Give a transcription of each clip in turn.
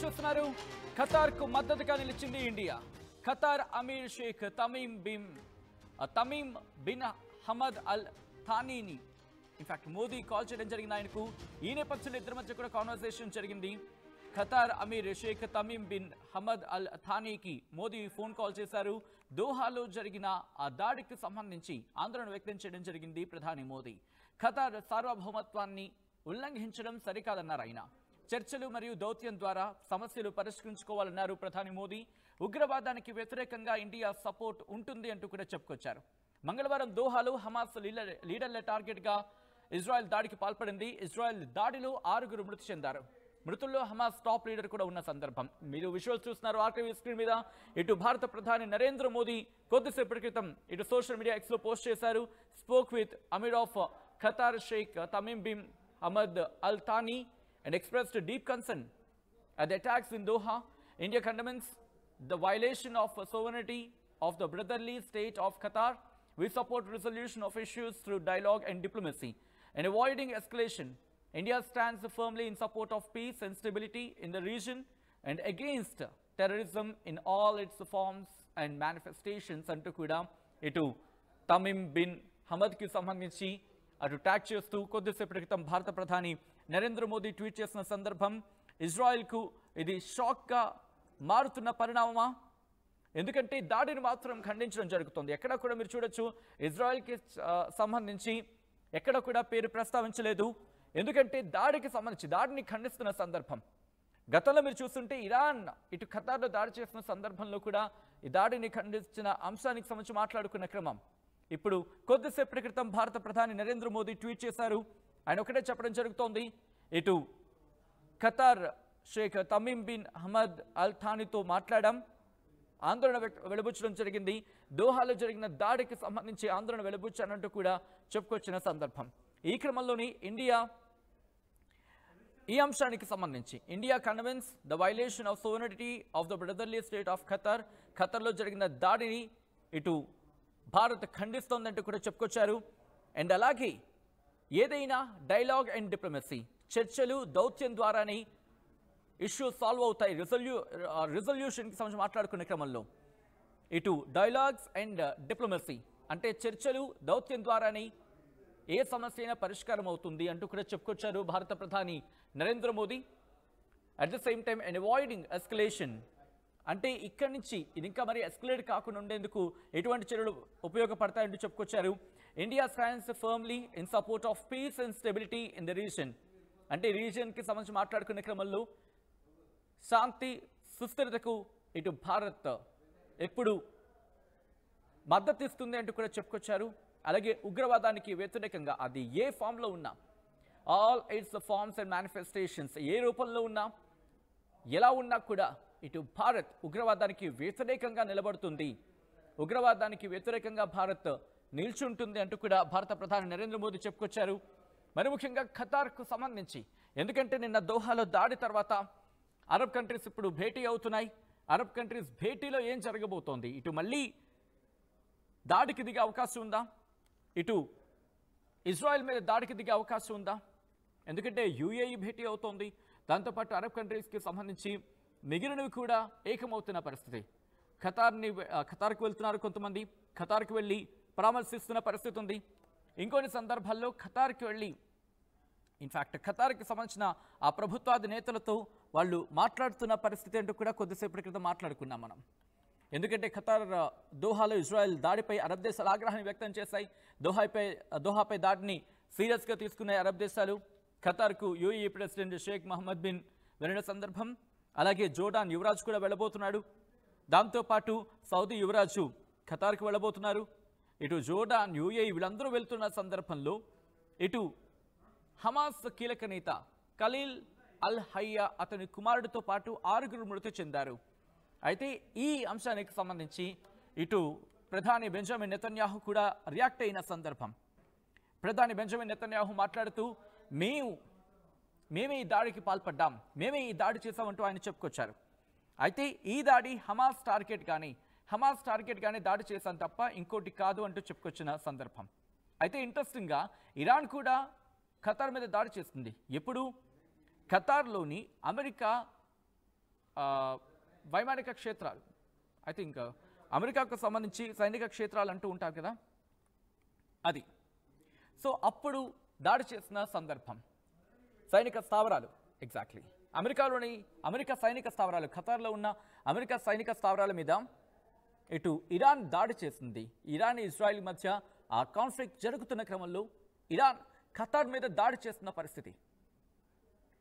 చూస్తున్నారు ఖతార్ కు మద్దతుగా నిలిచింది India. Qatar Amir Sheikh Tamim bin Hamad Al థానీని ఇన్ఫాక్ట్ మోదీ కాల్ చేయడం జరిగింది ఆయనకు. ఈ నేపథ్యంలో ఇద్దరి మధ్య కూడా కాన్వర్సేషన్ జరిగింది. Qatar Amir Sheikh Tamim bin Hamad Al థానీకి మోదీ ఫోన్ కాల్ చేశారు. దోహాలో జరిగిన ఆ దాడికి సంబంధించి ఆందోళన వ్యక్తం చేయడం జరిగింది ప్రధాని మోదీ. ఖతార్ సార్వభౌమత్వాన్ని ఉల్లంఘించడం సరికాదన్నారు ఆయన. చర్చలు మరియు దౌత్యం ద్వారా సమస్యలు పరిష్కరించుకోవాలన్నారు ప్రధాని మోదీ. ఉగ్రవాదానికి వ్యతిరేకంగా ఇండియా సపోర్ట్ ఉంటుంది అంటూ కూడా చెప్పుకొచ్చారు. మంగళవారం దోహాలో హమాస్ లీడర్ల టార్గెట్గా ఇజ్రాయెల్ దాడికి పాల్పడింది. ఇజ్రాయెల్ దాడిలో 6 మృతి చెందారు. మృతుల్లో హమాస్ టాప్ లీడర్ కూడా ఉన్న సందర్భం. మీరు విజువల్స్ చూస్తున్నారు ఆర్టీవీ స్క్రీన్ మీద. ఇటు భారత ప్రధాని నరేంద్ర మోదీ కొద్దిసేపటి క్రితం ఇటు సోషల్ మీడియా ఎక్స్లో పోస్ట్ చేశారు. Spoke with Amir of Qatar Sheikh Tamim bin Hamad Al Thani and expressed deep concern at the attacks in Doha. India condemns the violation of sovereignty of the brotherly state of Qatar. We support resolution of issues through dialogue and diplomacy and avoiding escalation. India stands firmly in support of peace and stability in the region and against terrorism in all its forms and manifestations. Antu kuda itu Tamim bin Hamad ki sambandhinchi అటు tag చేస్తూ కొద్దిసేపటి క్రితం భారత ప్రధాని Narendra Modi tweet చేసిన సందర్భం. ఇజ్రాయెల్కు ఇది షాక్గా మారుతున్న పరిణామమా? ఎందుకంటే దాడిని మాత్రం ఖండించడం జరుగుతుంది. ఎక్కడ కూడా మీరు చూడొచ్చు ఇజ్రాయెల్కి సంబంధించి ఎక్కడ కూడా పేరు ప్రస్తావించలేదు. ఎందుకంటే దాడికి సంబంధించి దాడిని ఖండిస్తున్న సందర్భం. గతంలో మీరు చూస్తుంటే ఇరాన్ ఇటు ఖతార్లో దాడి చేసిన సందర్భంలో కూడా ఈ దాడిని ఖండించిన అంశానికి సంబంధించి మాట్లాడుకున్న క్రమం. ఇప్పుడు కొద్దిసేపటి క్రితం భారత ప్రధాని నరేంద్ర మోదీ ట్వీట్ చేశారు. ఆయన ఒకటే చెప్పడం జరుగుతోంది. ఇటు Qatar Sheikh Tamim bin Hamad Al థానీతో మాట్లాడాం, ఆందోళన వెలుబుచ్చడం జరిగింది. దోహాలో జరిగిన దాడికి సంబంధించి ఆందోళన వెలుబుచ్చానంటూ కూడా చెప్పుకొచ్చిన సందర్భం. ఈ క్రమంలోని ఈ అంశానికి సంబంధించి India condemns the violation of sovereignty of the brotherly state of Qatar. ఖతార్లో జరిగిన దాడిని ఇటు భారత్ ఖండిస్తోందంటూ కూడా చెప్పుకొచ్చారు. అండ్ అలాగే ఏదైనా డైలాగ్ అండ్ డిప్లొమసీ చర్చలు దౌత్యం ద్వారానే ఇష్యూ సాల్వ్ అవుతాయి. రిజల్యూషన్కి సంబంధించి మాట్లాడుకునే క్రమంలో ఇటు డైలాగ్స్ అండ్ డిప్లొమసీ అంటే చర్చలు దౌత్యం ద్వారానే ఏ సమస్య అయినా పరిష్కారం అవుతుంది అంటూ కూడా చెప్పుకొచ్చారు భారత ప్రధాని Narendra Modi. At the same time and avoiding escalation అంటే ఇక్కడి నుంచి ఇది ఇంకా మరి ఎస్కలేట్ కాకుండా ఉండేందుకు ఎటువంటి చర్యలు ఉపయోగపడతాయంటూ చెప్పుకొచ్చారు. India stands firmly in support of piece and stability in the reason అంటే రీజియన్కి సంబంధించి మాట్లాడుకునే క్రమంలో శాంతి సుస్థిరతకు ఇటు భారత్ ఎప్పుడు మద్దతు ఇస్తుంది అంటూ కూడా చెప్పుకొచ్చారు. అలాగే ఉగ్రవాదానికి వ్యతిరేకంగా అది ఏ ఫామ్లో ఉన్నా all its forms and manifestations ఏ రూపంలో ఉన్నా ఎలా ఉన్నా కూడా ఇటు భారత్ ఉగ్రవాదానికి వ్యతిరేకంగా నిలబడుతుంది, ఉగ్రవాదానికి వ్యతిరేకంగా భారత్ నిల్చుంటుంది అంటూ కూడా భారత ప్రధాని నరేంద్ర మోదీ చెప్పుకొచ్చారు. మరి ముఖ్యంగా ఖతార్కు సంబంధించి ఎందుకంటే నిన్న దోహాలో దాడి తర్వాత అరబ్ కంట్రీస్ ఇప్పుడు భేటీ అవుతున్నాయి. అరబ్ కంట్రీస్ భేటీలో ఏం జరగబోతోంది? ఇటు మళ్ళీ దాడికి దిగే అవకాశం ఉందా? ఇటు ఇజ్రాయెల్ మీద దాడికి దిగే అవకాశం ఉందా? ఎందుకంటే యూఏఈ భేటీ అవుతోంది. దాంతోపాటు అరబ్ కంట్రీస్కి సంబంధించి మిగిలినవి కూడా ఏకమవుతున్న పరిస్థితి. ఖతార్కు వెళ్తున్నారు కొంతమంది, ఖతార్కి వెళ్ళి పరామర్శిస్తున్న పరిస్థితి ఉంది. ఇంకొన్ని సందర్భాల్లో ఖతార్కి వెళ్ళి ఇన్ఫ్యాక్ట్ ఖతార్కి సంబంధించిన ఆ ప్రభుత్వాధినేతలతో వాళ్ళు మాట్లాడుతున్న పరిస్థితి అంటూ కూడా కొద్దిసేపటి క్రితం మాట్లాడుకున్నాం మనం. ఎందుకంటే ఖతార్ దోహాలో ఇజ్రాయెల్ దాడిపై అరబ్ దేశాలు ఆగ్రహాన్ని వ్యక్తం చేశాయి. దోహాపై దాడిని సీరియస్గా తీసుకునే అరబ్ దేశాలు ఖతార్కు UAE president Sheikh Mohammed bin వెళ్ళిన సందర్భం. అలాగే జోర్డాన్ యువరాజు కూడా వెళ్ళబోతున్నాడు. దాంతోపాటు సౌదీ యువరాజు ఖతార్కు వెళ్ళబోతున్నారు. ఇటు జోర్డాన్ యూఏఈ వీళ్ళందరూ వెళ్తున్న సందర్భంలో ఇటు హమాస్ కీలక నేత ఖలీల్ అల్ హయ్యా అతని కుమారుడితో పాటు 6 మృతి చెందారు. అయితే ఈ అంశానికి సంబంధించి ఇటు ప్రధాని బెంజమిన్ నెతన్యాహు కూడా రియాక్ట్ అయిన సందర్భం. ప్రధాని బెంజమిన్ నెతన్యాహు మాట్లాడుతూ మేమే ఈ దాడికి పాల్పడ్డాం, మేమే ఈ దాడి చేశామంటూ ఆయన చెప్పుకొచ్చారు. అయితే ఈ దాడి హమాస్ టార్గెట్ గానే దాడి చేశాం తప్ప ఇంకోటి కాదు అంటూ చెప్పుకొచ్చిన సందర్భం. అయితే ఇంట్రెస్టింగ్గా ఇరాన్ కూడా ఖతార్ మీద దాడి చేస్తుంది. ఎప్పుడు ఖతార్లోని అమెరికా వైమానిక క్షేత్రాలు, ఐ థింక్ అమెరికాకు సంబంధించి సైనిక క్షేత్రాలు అంటూ ఉంటారు కదా, అది. సో అప్పుడు దాడి చేసిన సందర్భం సైనిక స్థావరాలు, ఎగ్జాక్ట్లీ అమెరికా సైనిక స్థావరాలు, ఖతార్లో ఉన్న అమెరికా సైనిక స్థావరాల మీద ఇటు ఇరాన్ దాడి చేసింది. ఇరాన్ ఇజ్రాయిల్ మధ్య ఆ కాన్ఫ్లిక్ట్ జరుగుతున్న క్రమంలో ఇరాన్ ఖతార్ మీద దాడి చేస్తున్న పరిస్థితి.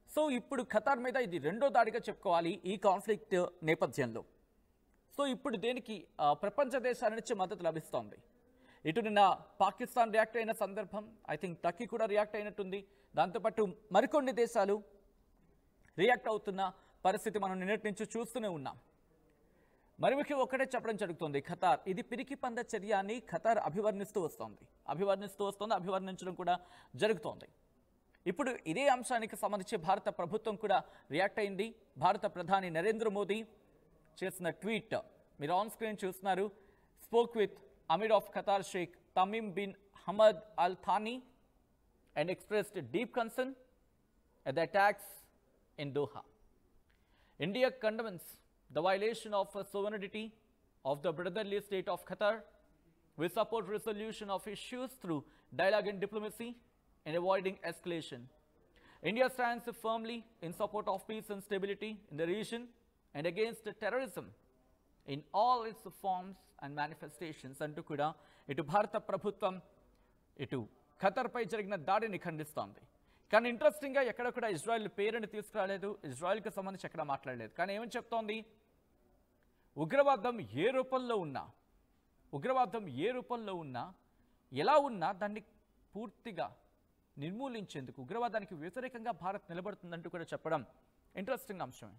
సో ఇప్పుడు ఖతార్ మీద ఇది రెండో దాడిగా చెప్పుకోవాలి ఈ కాన్ఫ్లిక్ట్ నేపథ్యంలో. సో ఇప్పుడు దేనికి ప్రపంచ దేశాల నుంచి మద్దతు లభిస్తోంది. ఇటు నిన్న పాకిస్తాన్ రియాక్ట్ అయిన సందర్భం, ఐ థింక్ టర్కీ కూడా రియాక్ట్ అయినట్టుంది. దాంతోపాటు మరికొన్ని దేశాలు రియాక్ట్ అవుతున్న పరిస్థితి మనం నిన్నటి నుంచి చూస్తూనే ఉన్నాం. మరికి ఒక్కటే చెప్పడం జరుగుతుంది, ఖతార్ ఇది పిరికి పంద చర్య అని ఖతార్ అభివర్ణిస్తూ వస్తోంది, అభివర్ణించడం కూడా జరుగుతోంది. ఇప్పుడు ఇదే అంశానికి సంబంధించి భారత ప్రభుత్వం కూడా రియాక్ట్ అయింది. భారత ప్రధాని నరేంద్ర మోదీ చేసిన ట్వీట్ మీరు ఆన్ స్క్రీన్ చూస్తున్నారు. Spoke with Amir of Qatar Sheikh Tamim bin Hamad Al Thani and expressed deep concern at the attacks in Doha. India condemns the violation of sovereignty of the brotherly state of Qatar. We support resolution of issues through dialogue and diplomacy and avoiding escalation. India stands firmly in support of peace and stability in the region and against terrorism in all its forms and manifestations. అంటూ కూడా ఇటు భారత ప్రభుత్వం ఇటు ఖతర్పై జరిగిన దాడిని ఖండిస్తోంది. కానీ ఇంట్రెస్టింగ్గా ఎక్కడ కూడా ఇజ్రాయెల్ పేరుని తీసుకురాలేదు, ఇజ్రాయెల్కి సంబంధించి ఎక్కడ మాట్లాడలేదు. కానీ ఏమని చెప్తోంది, ఉగ్రవాదం ఏ రూపంలో ఉన్నా ఎలా ఉన్నా దాన్ని పూర్తిగా నిర్మూలించేందుకు ఉగ్రవాదానికి వ్యతిరేకంగా భారత్ నిలబడుతుందంటూ కూడా చెప్పడం ఇంట్రెస్టింగ్ అంశమే.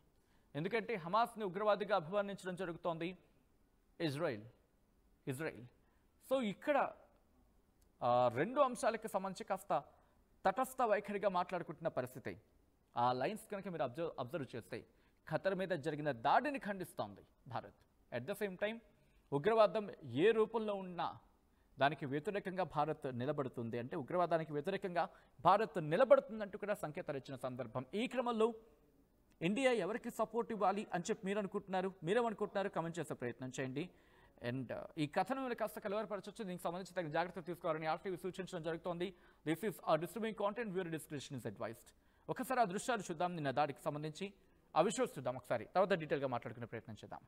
ఎందుకంటే హమాస్ని ఉగ్రవాదిగా అభివర్ణించడం జరుగుతోంది ఇజ్రాయెల్. సో ఇక్కడ రెండు అంశాలకు సంబంధించి కాస్త తటస్థ వైఖరిగా మాట్లాడుకుంటున్న పరిస్థితి. ఆ లైన్స్ కనుక మీరు అబ్జర్వ్ చేస్తే ఖతర్ మీద జరిగిన దాడిని ఖండిస్తోంది Bharat. At the same time ఉగ్రవాదం ఏ రూపంలో ఉన్నా దానికి వ్యతిరేకంగా భారత్ నిలబడుతుంది, అంటే ఉగ్రవాదానికి వ్యతిరేకంగా భారత్ నిలబడుతుందంటూ కూడా సంకేతాలు ఇచ్చిన సందర్భం. ఈ క్రమంలో ఇండియా ఎవరికి సపోర్ట్ ఇవ్వాలి అని చెప్పి మీరేమనుకుంటున్నారు కమెంట్ చేసే ప్రయత్నం చేయండి. అండ్ ఈ కథను మీరు కాస్త కలవరపరచవచ్చు, దీనికి సంబంధించి తగిన జాగ్రత్త తీసుకోవాలని ఆర్టీవీ సూచించడం జరుగుతోంది. This is distributing content, viewer description is advised. ఒకసారి ఆ దృశ్యాలు చూద్దాం, నిన్న దాడికి సంబంధించి ఆ విజువల్స్ చూద్దాం ఒకసారి, తర్వాత డీటెయిల్గా మాట్లాడుకునే ప్రయత్నం చేద్దాం.